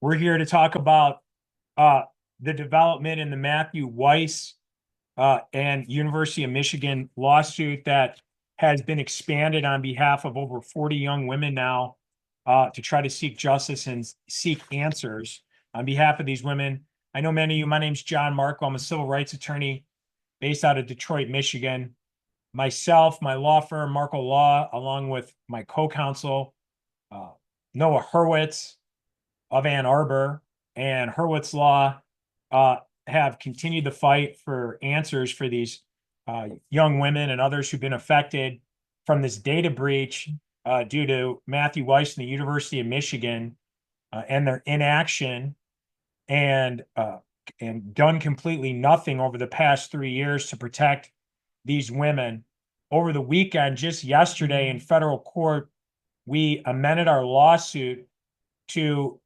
We're here to talk about uh, the development in the Matthew Weiss and University of Michigan lawsuit that has been expanded on behalf of over 40 young women now to try to seek justice and seek answers on behalf of these women. I know many of you. My name's John Marco. I'm a civil rights attorney based out of Detroit, Michigan. Myself, my law firm, Marco Law, along with my co-counsel, uh, Noah Hurwitz of Ann Arbor and Hurwitz Law uh, have continued the fight for answers for these young women and others who've been affected from this data breach due to Matthew Weiss and the University of Michigan and their inaction and done completely nothing over the past 3 years to protect these women. Over the weekend, just yesterday in federal court, we amended our lawsuit to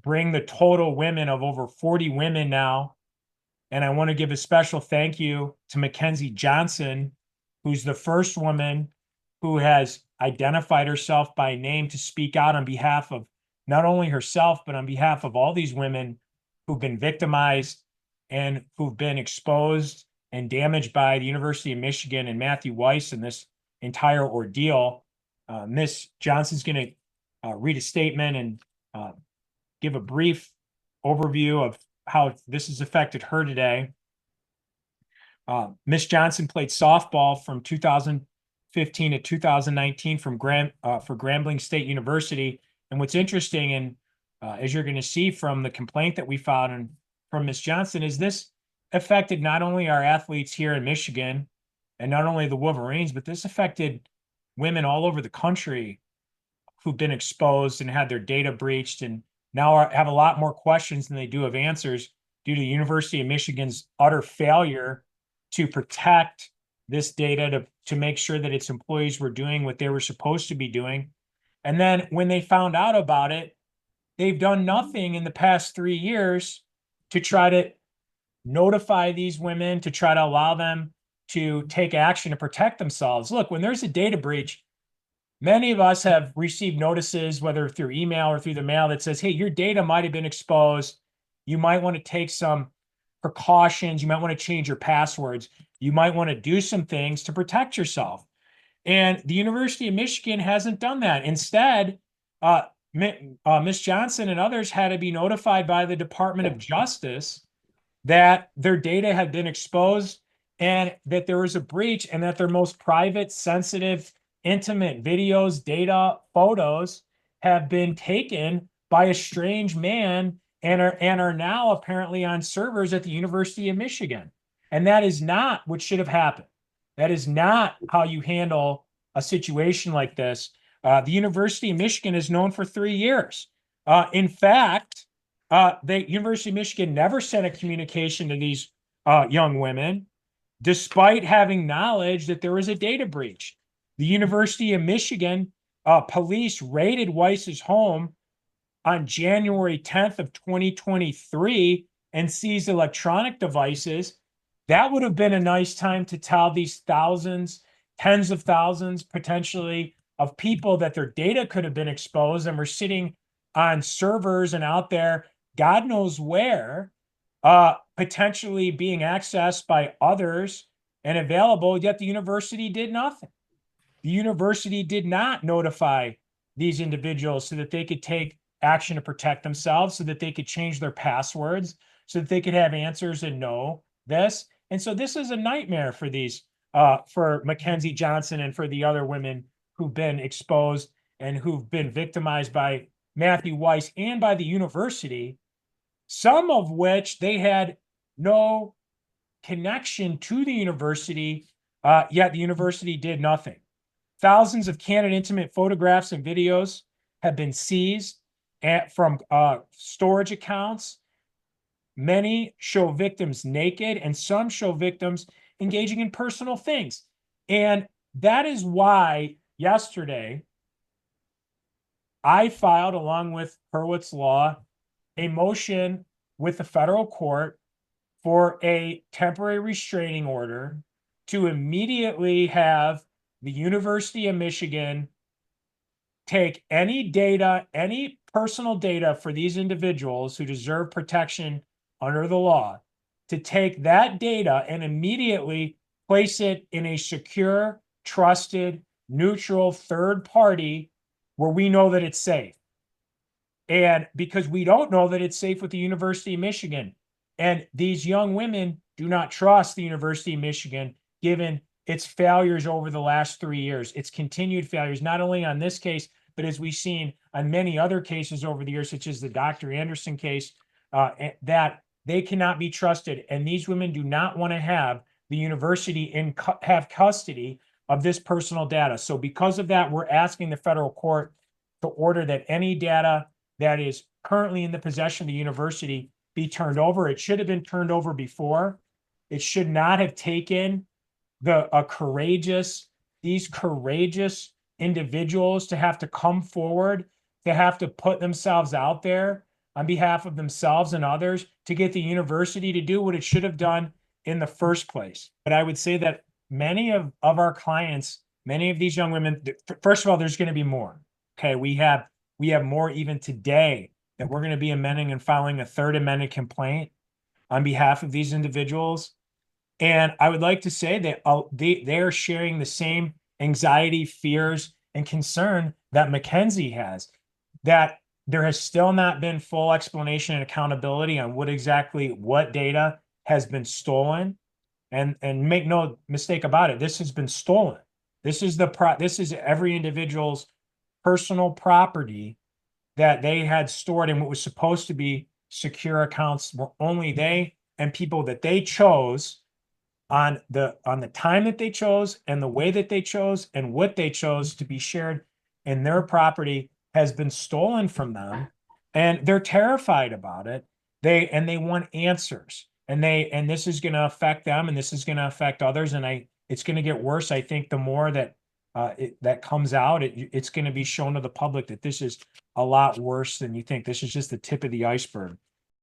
bring the total women of over 40 women now. And I want to give a special thank you to Mackenzie Johnson, who's the first woman who has identified herself by name to speak out on behalf of not only herself, but on behalf of all these women who've been victimized and who've been exposed and damaged by the University of Michigan and Matthew Weiss in this entire ordeal. Ms. Johnson's going to read a statement and give a brief overview of how this has affected her today. Miss Johnson played softball from 2015 to 2019 for Grambling State University. And what's interesting, and as you're going to see from the complaint that we filed and from Miss Johnson, is this affected not only our athletes here in Michigan and not only the Wolverines, but this affected women all over the country who've been exposed and had their data breached and now have a lot more questions than they do of answers due to the University of Michigan's utter failure to protect this data to make sure that its employees were doing what they were supposed to be doing. And then when they found out about it, they've done nothing in the past 3 years to try to notify these women, to try to allow them to take action to protect themselves. Look, when there's a data breach, many of us have received notices, whether through email or through the mail, that says, hey, your data might have been exposed. You might want to take some precautions. You might want to change your passwords. You might want to do some things to protect yourself. And the University of Michigan hasn't done that. Instead, Ms. Johnson and others had to be notified by the Department of Justice that their data had been exposed and that there was a breach and that their most private, sensitive, intimate videos, data, photos have been taken by a strange man and are now apparently on servers at the University of Michigan. And that is not what should have happened. That is not how you handle a situation like this. The University of Michigan is known for 3 years. In fact, the University of Michigan never sent a communication to these young women, despite having knowledge that there was a data breach. The University of Michigan police raided Weiss's home on January 10th of 2023 and seized electronic devices. That would have been a nice time to tell these thousands, tens of thousands, potentially, of people that their data could have been exposed and were sitting on servers and out there, God knows where, potentially being accessed by others and available, yet the university did nothing. The university did not notify these individuals so that they could take action to protect themselves, so that they could change their passwords, so that they could have answers and know this. And so this is a nightmare for for Mackenzie Johnson and for the other women who've been exposed and who've been victimized by Matthew Weiss and by the university, some of which they had no connection to the university, yet the university did nothing. Thousands of candid, intimate photographs and videos have been seized from storage accounts. Many show victims naked, and some show victims engaging in personal things. And that is why yesterday I filed, along with Hurwitz Law, a motion with the federal court for a temporary restraining order to immediately have the University of Michigan take any data, any personal data for these individuals who deserve protection under the law, to take that data and immediately place it in a secure, trusted, neutral third party where we know that it's safe. And because we don't know that it's safe with the University of Michigan. And these young women do not trust the University of Michigan, given its failures over the last 3 years, its continued failures, not only on this case, but as we've seen on many other cases over the years, such as the Dr. Anderson case, that they cannot be trusted. And these women do not want to have the university have custody of this personal data. So because of that, we're asking the federal court to order that any data that is currently in the possession of the university be turned over. It should have been turned over before. It should not have taken these courageous individuals to have to come forward, to have to put themselves out there on behalf of themselves and others to get the university to do what it should have done in the first place. But I would say that many of our clients, many of these young women, first of all, there's going to be more. Okay, we have more even today that we're going to be amending and filing a third amended complaint on behalf of these individuals. And I would like to say that they're sharing the same anxiety, fears, and concern that Mackenzie has, that there has still not been full explanation and accountability on what data has been stolen. And make no mistake about it, this has been stolen. This is every individual's personal property that they had stored in what was supposed to be secure accounts, where only they and people that they chose on the time that they chose and the way that they chose and what they chose to be shared in their property has been stolen from them. And they're terrified about it. They want answers, and this is going to affect them, and this is going to affect others. And it's going to get worse. I think the more that that comes out, it's going to be shown to the public that this is a lot worse than you think. This is just the tip of the iceberg.